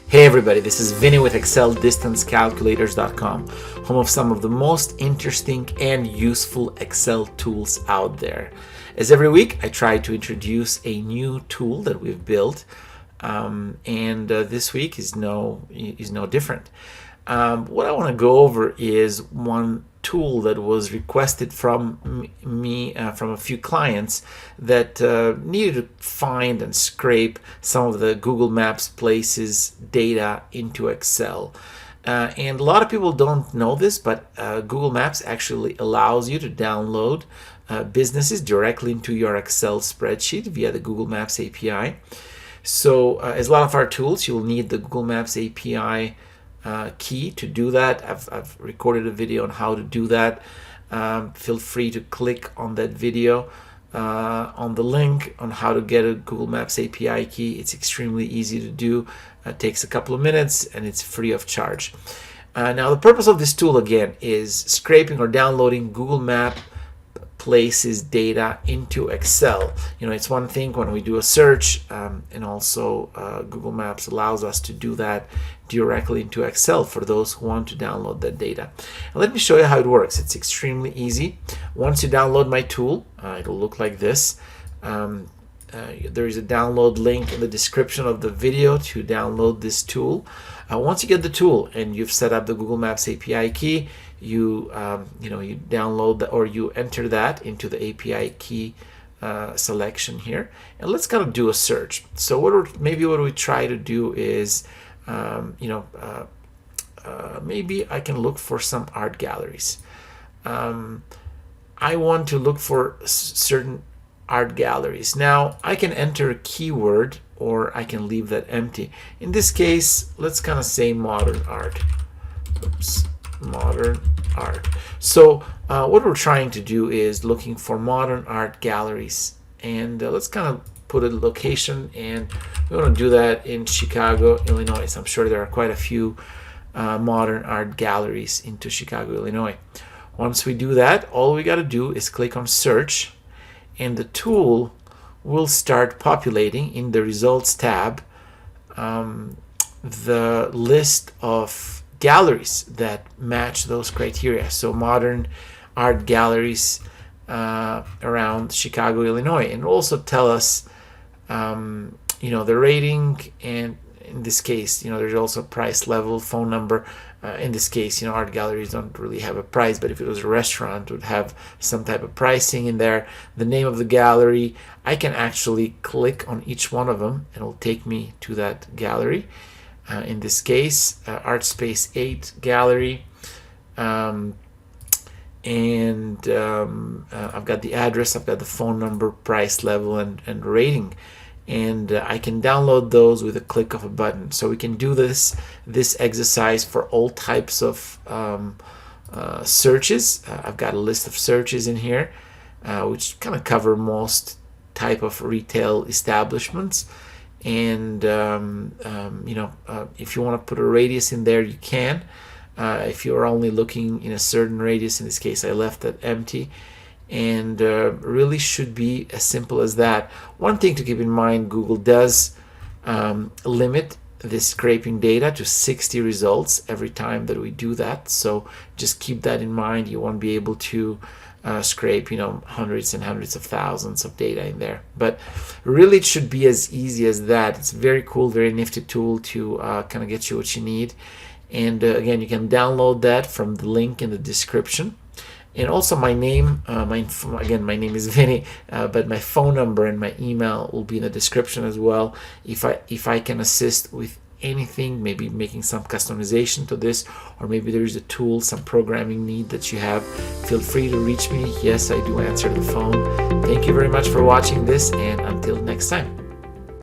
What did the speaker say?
Hey everybody, this is Vinny with ExcelDistanceCalculators.com, home of some of the most interesting and useful Excel tools out there. As every week, I try to introduce a new tool that we've built, and this week is no different. What I want to go over is one tool that was requested from me from a few clients that needed to find and scrape some of the Google Maps places data into Excel. And a lot of people don't know this, but Google Maps actually allows you to download businesses directly into your Excel spreadsheet via the Google Maps API. So as a lot of our tools, you'll need the Google Maps API key to do that. I've recorded a video on how to do that. Feel free to click on that video on the link on how to get a Google Maps API key. It's extremely easy to do. It takes a couple of minutes and it's free of charge. Now the purpose of this tool again is scraping or downloading Google Map places data into Excel. It's one thing when we do a search, and also Google Maps allows us to do that directly into Excel for those who want to download that data. And let me show you how it works. It's extremely easy. Once you download my tool, it'll look like this. There is a download link in the description of the video to download this tool. Once you get the tool and you've set up the Google Maps API key, you download or you enter that into the API key selection here, and let's kind of do a search. So what we try to do is maybe I can look for some art galleries. I want to look for certain art galleries. Now I can enter a keyword or I can leave that empty. In this case, let's kind of say modern art. Modern art. So what we're trying to do is looking for modern art galleries, and let's kind of put a location, and we want to do that in Chicago, Illinois. I'm sure there are quite a few modern art galleries into Chicago, Illinois. Once we do that, all we got to do is click on search, and the tool will start populating in the results tab the list of galleries that match those criteria. So modern art galleries around Chicago, Illinois, and also tell us the rating, and in this case there's also price level, phone number. In this case art galleries don't really have a price, but if it was a restaurant, it would have some type of pricing in there. The name of the gallery, I can actually click on each one of them and it'll take me to that gallery. In this case, Art Space 8 gallery, and I've got the address, I've got the phone number, price level, and rating, and I can download those with a click of a button. So we can do this exercise for all types of searches. I've got a list of searches in here, which kind of cover most type of retail establishments. And if you want to put a radius in there, you can. If you're only looking in a certain radius, in this case I left that empty, and really should be as simple as that. One thing to keep in mind, Google does limit this scraping data to 60 results every time that we do that, so just keep that in mind. You won't be able to scrape hundreds and hundreds of thousands of data in there, but really it should be as easy as that. It's a very cool, very nifty tool to kind of get you what you need. And again, you can download that from the link in the description. And also my name, my name is Vinny, but my phone number and my email will be in the description as well. If I can assist with anything, maybe making some customization to this, or maybe there is a tool, some programming need that you have, feel free to reach me. Yes, I do answer the phone. Thank you very much for watching this, and until next time.